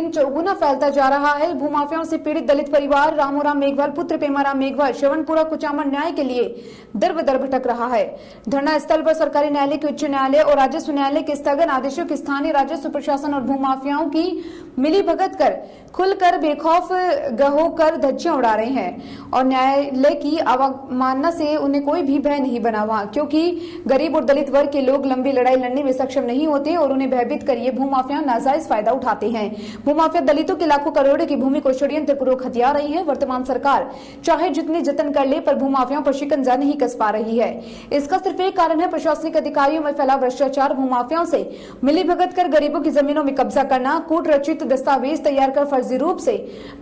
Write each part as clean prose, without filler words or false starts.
दिन चौगुना फैलता जा रहा है। भूमाफियाओं से पीड़ित दलित परिवार रामूराम मेघवाल पुत्र पेमाराम मेघवाल श्रवणपुरा कुचामन न्याय के लिए दर बदर भटक रहा है। धरना स्थल पर सरकारी न्यायालय के उच्च न्यायालय और राजस्व न्यायालय के स्थगन आदेशों की स्थानीय राजस्व प्रशासन और भूमाफियाओं की मिली भगत कर खुलकर बेखौफ होकर धज्जियां उड़ा रहे हैं और न्यायालय की अवमानना से उन्हें कोई भी भय नहीं बना हुआ, क्योंकि गरीब और दलित वर्ग के लोग लंबी लड़ाई लड़ने में सक्षम नहीं होते और उन्हें भयभीत कर ये भूमाफिया नाजायज फायदा उठाते हैं। भूमाफिया दलितों के लाखों करोड़ की भूमि को षड्यंत्र पूर्वक हथिया रही है। वर्तमान सरकार चाहे जितने जतन कर ले पर भूमाफियाओं पर शिकंजा नहीं कस पा रही है। इसका सिर्फ एक कारण है, प्रशासनिक अधिकारियों में फैला भ्रष्टाचार। भूमाफियाओं से मिली भगत कर गरीबों की जमीनों में कब्जा करना, कूट रचित दस्तावेज तैयार कर फर्जी रूप से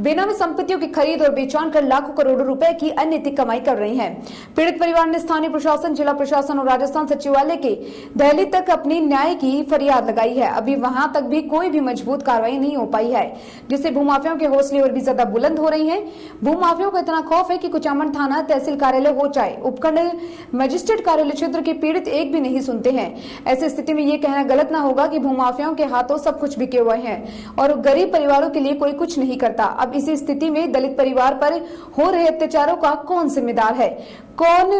बेनामी संपत्तियों की खरीद और बेचान कर लाखों करोड़ों रुपए की अनैतिक कमाई कर रही हैं। पीड़ित परिवार ने स्थानीय प्रशासन, जिला प्रशासन और राजस्थान सचिवालय के दहली तक अपनी न्याय की फरियाद लगाई है। अभी वहां तक भी कोई भी मजबूत कार्रवाई नहीं हो पाई है, जिससे भूमाफियाओं के हौसले और भी ज्यादा बुलंद हो रही हैं। भूमाफियाओं को इतना खौफ है कि कुचामन थाना, तहसील कार्यालय हो चाहे उपखंड मजिस्ट्रेट कार्यालय क्षेत्र के पीड़ित एक भी नहीं सुनते हैं। ऐसी स्थिति में ये कहना गलत ना होगा कि भूमाफियाओं के हाथों सब कुछ बिके हुए हैं और गरीब परिवारों के लिए कोई कुछ नहीं करता। अब इसी स्थिति में दलित परिवार पर हो रहे अत्याचारों का कौन जिम्मेदार है? कौन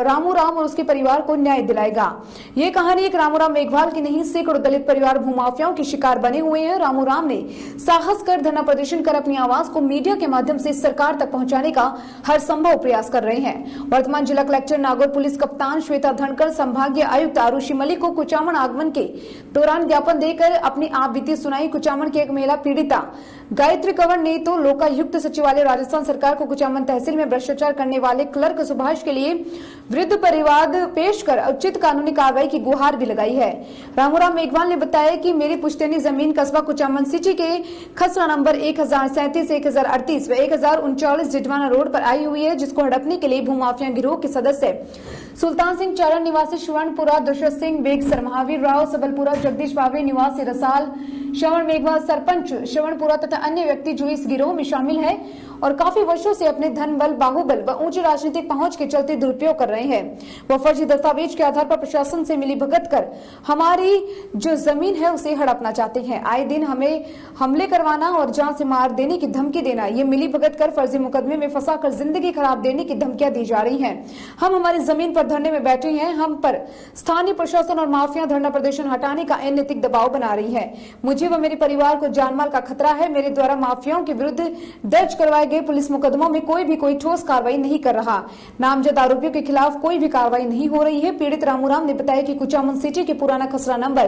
रामूराम और उसके परिवार को न्याय दिलाएगा? ये कहानी एक रामूराम मेघवाल की नहीं, सैकड़ों दलित परिवार भूमाफियाओं के शिकार बने हुए हैं। रामूराम ने साहस कर धरना प्रदर्शन कर अपनी आवाज को मीडिया के माध्यम से सरकार तक पहुंचाने का हर संभव प्रयास कर रहे हैं। वर्तमान जिला कलेक्टर नागौर, पुलिस कप्तान श्वेता धनकर, संभागीय आयुक्त आरुषि मलिक को कुचामन आगमन के दौरान ज्ञापन देकर अपनी आप बीती सुनाई। कुचामन की एक महिला पीड़िता गायत्री कंवर ने तो लोकायुक्त सचिवालय राजस्थान सरकार को कुचामन तहसील में भ्रष्टाचार करने वाले क्लर्क सुभाष के लिए विरुद्ध परिवाद पेश कर उचित कानूनी कार्रवाई की गुहार भी लगाई है। रामूराम मेघवाल ने बताया कि मेरी पुश्तैनी जमीन कस्बा कुचामन सिटी के खसरा नंबर 1037, 1038 व 1039 जिटवाना रोड पर आई हुई है, जिसको हड़पने के लिए भूमाफिया गिरोह के सदस्य सुल्तान सिंह चारण निवासी श्रवणपुरा, दशरथ सिंह बेगसर, महावीर राव सबलपुरा, जगदीश भावे निवासी रसाल, श्रवण मेघवाल सरपंच श्रवणपुरा तथा अन्य व्यक्ति जो इस गिरोह में शामिल है और काफी वर्षों से अपने धन बल, बाहुबल व ऊंची राजनीतिक पहुंच के चलते दुरुपयोग कर रहे हैं। वह फर्जी दस्तावेज के आधार पर प्रशासन से मिली भगत कर हमारी जो जमीन है उसे हड़पना चाहते हैं। आए दिन हमें हमले करवाना और जान से मार देने की धमकी देना, ये मिली भगत कर फर्जी मुकदमे में फंसा कर जिंदगी खराब देने की धमकियां दी जा रही हैं। हम हमारी जमीन पर धरने में बैठे हैं। हम पर स्थानीय प्रशासन और माफिया धरना प्रदर्शन हटाने का अनैतिक दबाव बना रही है। मुझे व मेरे परिवार को जानमाल का खतरा है। मेरे द्वारा माफियाओं के विरुद्ध दर्ज करवाए गए पुलिस मुकदमों में कोई ठोस कार्रवाई नहीं कर रहा। नामजद आरोपियों के खिलाफ कोई भी कार्रवाई नहीं हो रही है। पीड़ित रामूराम ने बताया कि कुचामन सिटी के पुराना खसरा नंबर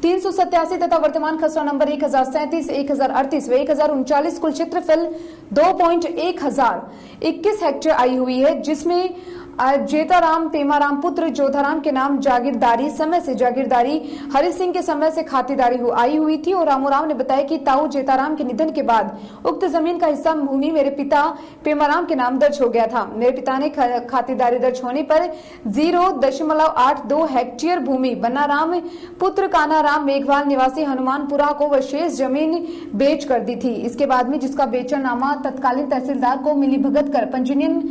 387 तथा वर्तमान खसरा नंबर 1037, 1038 व 1039 कुल क्षेत्रफल 2.21 हेक्टेयर आई हुई है, जिसमें जेताराम पेमाराम पुत्र जोधाराम के नाम जागीरदारी समय से जागीरदारी, हरि सिंह के समय से खातिरदारी आई हुई थी। और रामूराम ने बताया कि ताऊ जेताराम के निधन के बाद उक्त जमीन का हिस्सा भूमि मेरे पिता पेमाराम के नाम दर्ज हो गया था। मेरे पिता ने खातिरदारी दर्ज होने पर 0.82 हेक्टेयर भूमि बनाराम पुत्र कानाराम मेघवाल निवासी हनुमानपुरा को व शेष जमीन बेच कर दी थी। इसके बाद में जिसका बेचनामा तत्कालीन तहसीलदार को मिली भगत कर पंजीयन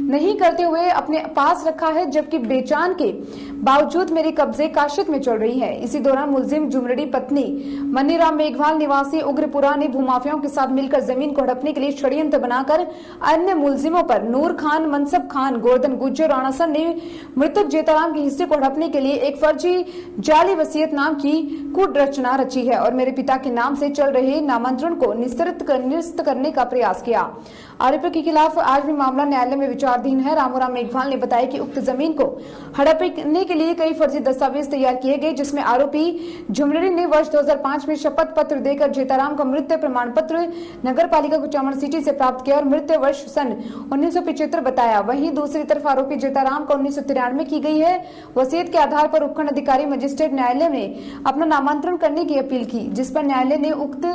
नहीं करते हुए अपने पास रखा है, जबकि बेचान के बावजूद मेरे कब्जे काशित में चल रही है। इसी दौरान मुलजिम जुमरड़ी पत्नी मनीराम मेघवाल निवासी उग्रपुरा ने भूमाफियाओं के साथ मिलकर जमीन को हड़पने के लिए षड्यंत्र बनाकर अन्य मुलजिमों पर नूर खान, मनसब खान, गोवर्धन गुज्जर, राणासर ने मृतक जेताराम के हिस्से को हड़पने के लिए एक फर्जी जाली वसीयत नाम की कूट रचना रची है और मेरे पिता के नाम से चल रहे नामांतरण को निरस्त करने का प्रयास किया। आरोपियों के खिलाफ आज भी मामला न्यायालय में विचाराधीन है। रामूराम मेघवाल ने बताया कि उक्त जमीन को हड़पने के लिए कई फर्जी दस्तावेज तैयार किए गए, जिसमें आरोपी झुमरेड़ी ने वर्ष 2005 में शपथ पत्र देकर जेताराम का मृत्यु प्रमाण पत्र नगर पालिका कुचामन सिटी से प्राप्त किया और मृत्यु वर्ष सन 1975 बताया। वहीं दूसरी तरफ आरोपी जेताराम का 1993 की गई है वसीयत के आधार पर उपखंड अधिकारी मजिस्ट्रेट न्यायालय में अपना नामांतरण करने की अपील की, जिस पर न्यायालय ने उक्त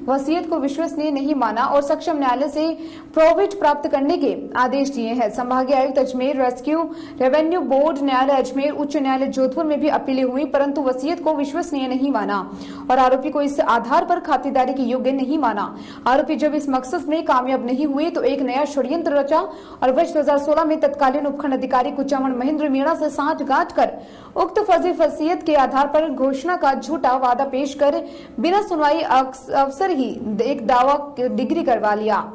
वसीयत को विश्वसनीय नहीं माना और सक्षम न्यायालय से प्रोविट प्राप्त करने के आदेश दिए हैं। संभागीय आयुक्त अजमेर, रेस्क्यू रेवेन्यू बोर्ड न्यायालय अजमेर, उच्च न्यायालय जोधपुर में भी अपीलें हुई, परंतु वसीयत को विश्वसनीय नहीं माना और आरोपी को इस आधार पर खातिरदारी के योग्य नहीं माना। आरोपी जब इस मकसद में कामयाब नहीं हुए तो एक नया षड्यंत्र रचा और वर्ष 2016 में तत्कालीन उपखंड अधिकारी कुचामन महेंद्र मीणा से सांठगांठ कर उक्त फर्जी वसीयत के आधार पर घोषणा का झूठा वादा पेश कर बिना सुनवाई अवसर ही एक दावा डिग्री करवा लिया।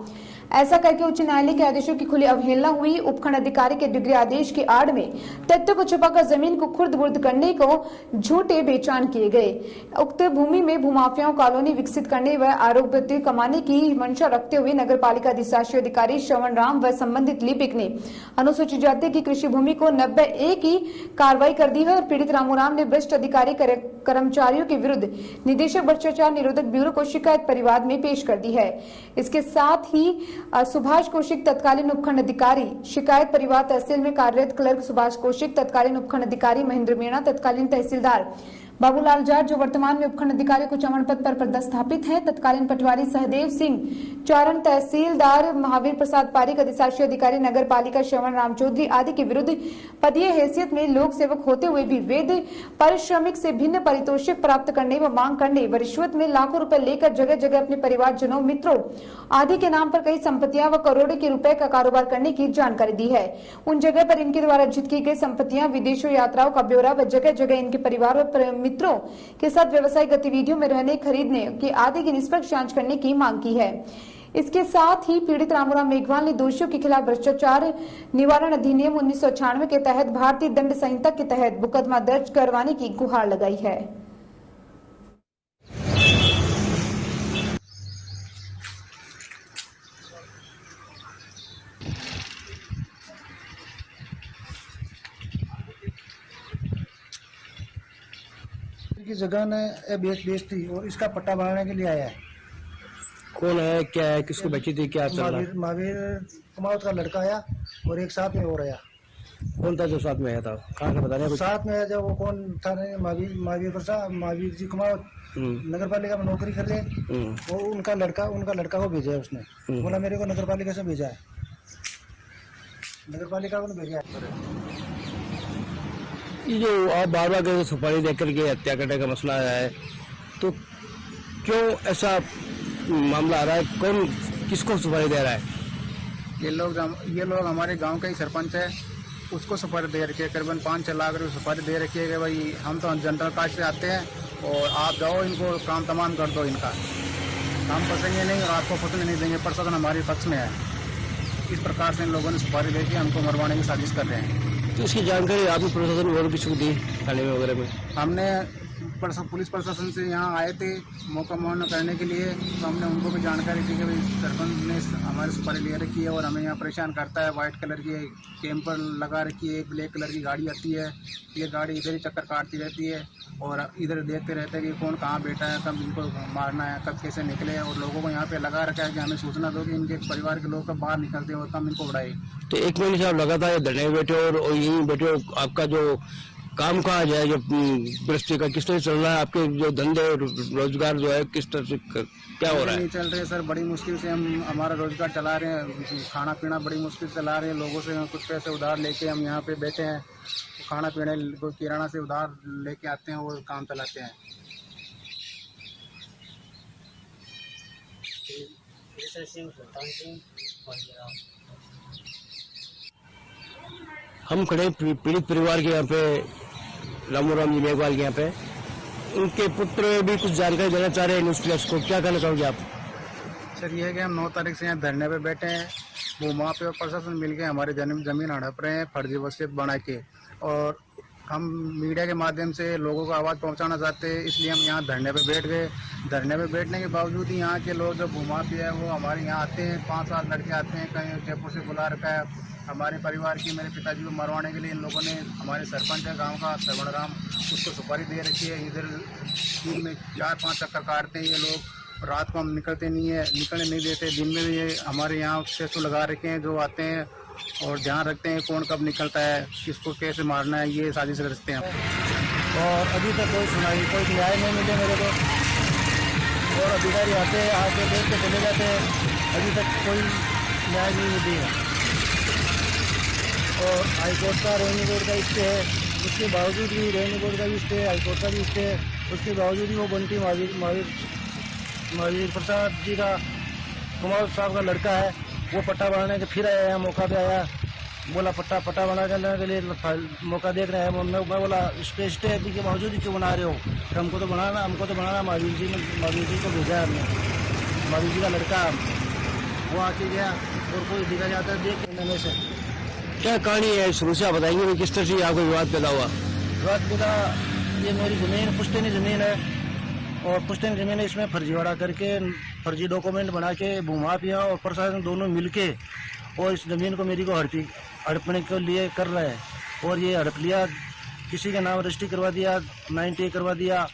ऐसा करके उच्च न्यायालय के आदेशों की खुली अवहेलना हुई। उपखंड अधिकारी के डिग्री आदेश के आड़ में तथ्य को छुपाकर जमीन को खुर्द बुर्द करने को झूठे बेचान किए गए। उक्त भूमि में भूमाफियाओं कॉलोनी विकसित करने व आरोग्य कमाने की मंशा रखते हुए नगर पालिका अधिशासी अधिकारी श्रवण राम व संबंधित लिपिक ने अनुसूचित जाति की कृषि भूमि को 90A की कार्रवाई कर दी है और पीड़ित रामूराम ने भ्रष्ट अधिकारी कर्मचारियों के विरुद्ध निदेशक भ्रष्टाचार निरोधक ब्यूरो को शिकायत परिवाद में पेश कर दी है। इसके साथ ही सुभाष कौशिक तत्कालीन उपखंड अधिकारी, शिकायत परिवार तहसील में कार्यरत क्लर्क सुभाष कौशिक, तत्कालीन उपखंड अधिकारी महेंद्र मीणा, तत्कालीन तहसीलदार बाबूलाल जाट जो वर्तमान में उपखंड अधिकारी कुचामन पद पर पदस्थापित हैं, तत्कालीन पटवारी सहदेव सिंह चारण, तहसीलदार महावीर प्रसाद पारिक, अधिशासी अधिकारी नगर पालिका श्रवण राम चौधरी आदि के विरुद्ध पदीय हैसियत में लोक सेवक होते हुए भी वैध पारिश्रमिक से भिन्न पारितोषिक प्राप्त करने व मांग करने व रिश्वत में लाखों रुपए लेकर जगह जगह अपने परिवारजनों, मित्रों आदि के नाम पर कई संपत्तियां व करोड़ों के रुपए का कारोबार करने की जानकारी दी है। उन जगह पर इनके द्वारा अर्जित की गई संपत्तियां, विदेशों यात्राओं का ब्यौरा व जगह जगह इनके परिवार व मित्रों के साथ व्यवसायिक गतिविधियों में रहने, खरीदने की आदि की निष्पक्ष जांच करने की मांग की है। इसके साथ ही पीड़ित रामूराम मेघवाल ने दोषियों के खिलाफ भ्रष्टाचार निवारण अधिनियम 1996 के तहत भारतीय दंड संहिता के तहत मुकदमा दर्ज करवाने की गुहार लगाई है। की जगह ने बेच थी और इसका पट्टा बनाने के लिए आया है। कौन है, क्या है, किसको बेची थी, क्या चल रहा है? महावीर कुमावत का लड़का आया और एक साथ में और आया। कौन था जो साथ में आया था? कहाँ का बताने कुछ? साथ में आया जब वो कौन था, महावीर प्रसाद, महावीर जी कुमावत नगर पालिका में नौकरी कर रहे, वो उनका लड़का को भेजा है उसने। बोला मेरे को नगर पालिका से भेजा है, नगर पालिका को भेजा है। ये जो आप बार बार सुपारी देकर के हत्या करने का मसला आया है, तो क्यों ऐसा मामला आ रहा है? कौन किसको सुपारी दे रहा है? ये लोग हमारे गांव का ही सरपंच है, उसको सुपारी दे रखी है। करीबन 5-6 लाख रुपये सुपारी दे रखी है कि भाई हम तो जनरल कास्ट से आते हैं और आप जाओ, इनको काम तमाम कर दो, इनका हम फंसेंगे नहीं और आपको फंसने नहीं देंगे, प्रशासन हमारे पक्ष में है। इस प्रकार से इन लोगों ने सुपारी देके हमको मरवाने की साजिश कर रहे हैं। तो इसकी जानकारी आपने प्रशासन और किसी को दी थाने में वगैरह में? हमने पुलिस प्रशासन से यहाँ आए थे मौका मुआयना करने के लिए, तो हमने उनको भी जानकारी दी कि भाई सरपंच ने हमारे सुपारी ले रखी है और हमें यहाँ परेशान करता है। वाइट कलर की कैंपर लगा रखी है, ब्लैक कलर की गाड़ी आती है, ये गाड़ी इधर ही चक्कर काटती रहती है और इधर देखते रहते हैं कि कौन कहाँ बैठा है, कब इनको मारना है, कब कैसे निकले। और लोगों को यहाँ पे लगा रखा है कि हमें सूचना दो कि इनके परिवार के लोग कब बाहर निकलते हैं और कब इनको उड़ाए। तो एक महीने से आप लगातार धरने बैठे और यहीं बैठे, आपका जो काम काज है, जो गृहस्थी का किस तरह चल रहा है? आपके जो धंधे रोजगार जो है किस तरह से क्या हो रहा है? नहीं चल रहे सर, बड़ी मुश्किल से हम हमारा रोजगार चला रहे हैं, खाना पीना बड़ी मुश्किल से चला रहे हैं। लोगों से कुछ पैसे उधार लेके हम यहाँ पे बैठे हैं, खाना पीना कोई किराना से उधार लेके आते हैं और काम चलाते हैं। हम खड़े पीड़ित परिवार के यहाँ पे, रामूराम जी मेघवाल के यहाँ पे, उनके पुत्र भी कुछ जानकारी देना चाह रहे हैं न्यूज़ प्लस को, क्या कहना चाहोगे आप? सर ये है कि हम 9 तारीख से यहाँ धरने पे बैठे हैं, वो वहाँ पे प्रशासन मिल के हमारे जमीन हड़प रहे हैं फर्जी वसीयत बना के, और हम मीडिया के माध्यम से लोगों को आवाज़ पहुंचाना चाहते हैं, इसलिए हम यहाँ धरने पे बैठ गए। धरने पे बैठने के बावजूद ही यहाँ के लोग जो भूमाफिया है वो हमारे यहाँ आते हैं, 5-7 लड़के आते हैं, कहीं जयपुर से बुला रखा है हमारे परिवार की, मेरे पिताजी को मरवाने के लिए। इन लोगों ने, हमारे सरपंच है गाँव का श्रवण राम, उसको सुपारी दे रखी है। इधर दिन में 4-5 चक्कर काटते हैं ये लोग, रात को हम निकलने नहीं देते। दिन में भी ये हमारे यहाँ 600 लगा रखे हैं जो आते हैं और ध्यान रखते हैं कौन कब निकलता है, किसको कैसे मारना है, ये साजिश रचते हैं। और अभी तक कोई सुनाई, कोई न्याय नहीं मिले मेरे को, और अधिकारी आते हैं, आके देख के चले जाते हैं, अभी तक कोई न्याय नहीं मिली है। और हाईकोर्ट का रोहिणी बोर्ड का स्टे है, उसके बावजूद भी रोहिणी बोर्ड का भी स्टे है, हाईकोर्ट का भी स्टे है, उसके बावजूद भी वो बंटी महावीर प्रसाद जी का कुमार साहब का लड़का है, वो पट्टा बनाने के फिर आया, मौका पे आया, बोला पट्टा बनाने के लिए मौका देख रहे हैं। मैं बोला इस पे स्टे के बावजूद ही क्यों बना रहे हो, फिर हमको तो बनाना महावीर जी को भेजा है हमने, महावीर जी का लड़का वो आके गया और कोई दिखा जाता है देख लेने से। क्या कहानी है शुरू से आप बताएंगे भाई, किस तरह से आपको विवाद पैदा हुआ? विवाद पैदा, ये मेरी ज़मीन पुश्तैनी ज़मीन है और पुश्तैनी ज़मीन है, इसमें फर्जीवाड़ा करके फर्जी डॉक्यूमेंट बना के भूमाफिया और प्रशासन दोनों मिलके और इस ज़मीन को मेरी को हड़पने के लिए कर रहे हैं। और ये हड़प लिया, किसी के नाम रजिस्ट्री करवा दिया, 90 करवा दिया।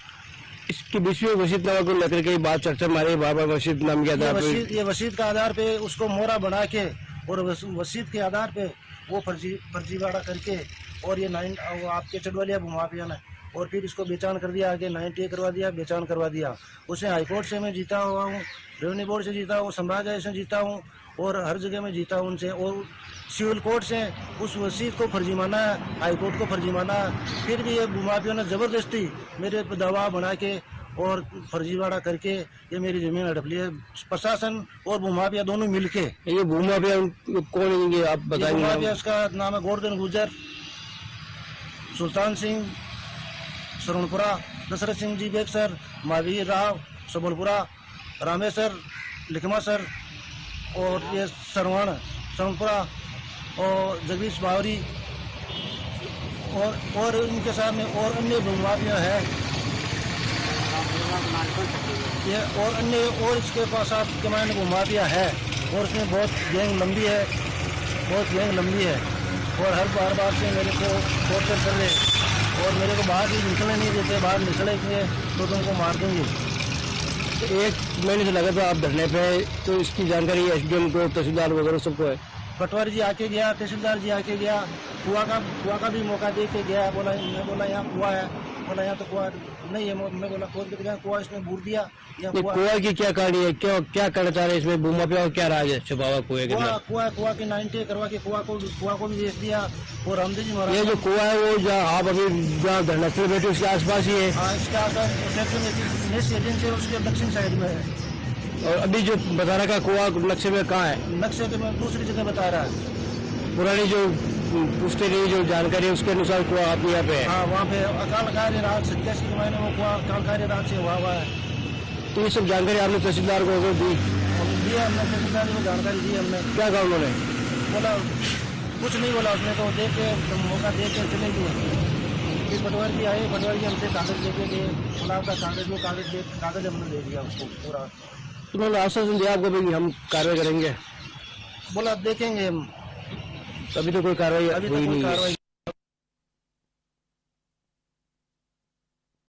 इसके बीच में वसीयतनामा को लेकर के बात चर्चा मारी, बाबा वसीयत नाम किया था। ये वसीयत का आधार पे उसको मोहरा बना के और वसीयत के आधार पे वो फर्जीवाड़ा करके और ये आपके चटवालिया भूमाफिया ने और फिर इसको बेचान कर दिया, आगे 90 करवा दिया, बेचान करवा दिया। उसे हाईकोर्ट से मैं जीता हुआ हूँ, रेवेन्यू बोर्ड से जीता हूँ, संभाग से जीता हूँ और हर जगह में जीता हूँ उनसे। और सिविल कोर्ट से उस वसीयत को फर्जी माना, हाईकोर्ट को फर्जी माना, फिर भी ये भूमाफिया ने ज़बरदस्ती मेरे पर दबाव बना के और फर्जीवाड़ा करके ये मेरी ज़मीन हड़प ली है। प्रशासन और भूमाफिया दोनों मिलके। ये भूमाफिया कौन है आप बताएंगे? भूमाफिया उसका नाम है गोवर्धन गुर्जर, सुल्तान सिंह शरणपुरा, दशरथ सिंह जी बेगसर, महावीर राव सबलपुरा, रामेश्वर लिखमासर और ये सरवण शरणपुरा और जगदीश बावरी और इनके सामने और अन्य भूमाफिया है ये और अन्य और इसके पास आप के मायने भूमाफिया है और उसमें बहुत गैंग लंबी है, और हर बार से मेरे को टॉर्चर कर रहे और मेरे को बाहर भी निकलने नहीं देते, बाहर निकलेंगे तो तुमको मार देंगे। एक महीने से लगा था आप धरने पे, तो इसकी जानकारी एसडीएम को, तहसीलदार वगैरह सबको है? पटवारी जी आके गया, तहसीलदार जी आके गया, कुआ का भी मौका दे के गया। मैं बोला यहाँ कुआ है, बोला यहाँ तो कुआ नहीं है। मैं बोला खोद के गया, कुआ इसने बूर दिया। कुआ की क्या कहानी है, क्या करना चाह रहे हैं इसमें भूमाफिया, क्या राज है छुपा हुआ कुएं के अंदर? कुआ की 90 करवा के कुआ को भी बेच दिया और हमदे जी ये जो कुआ है वो जहाँ आप अभी जहाँ धरना स्थल बैठे उसके आसपास ही है? हाँ, इसके आसपास एजेंसी उसके दक्षिण साइड में है। और अभी जो बता रहा कुआ नक्शे में कहाँ है? नक्शे में दूसरी जगह बता रहा है। पुरानी जो पूछते नहीं जो जानकारी है उसके अनुसार कुआ आप यहाँ पे है? हाँ, वहाँ पे अकाल कार्य रात 87 के महीने वो कुआ अकाल कार्य रात से हुआ है। तो ये सब जानकारी आपने तहसीलदार को दी? हमने तहसीलदार को जानकारी दी हमने। क्या कहा उन्होंने? बोला कुछ नहीं बोला उसने, तो देख के मौका दे के चले गए। फिर पटवारी जी आए, पटवारी जी हमसे कागज लेके गए, गुलाब का कागज हमने दे दिया उसको पूरा। उन्होंने आश्वासन दिया आपको भाई हम कार्रवाई करेंगे? बोला देखेंगे हम। अभी तो कोई कार्रवाई हुई नहीं है।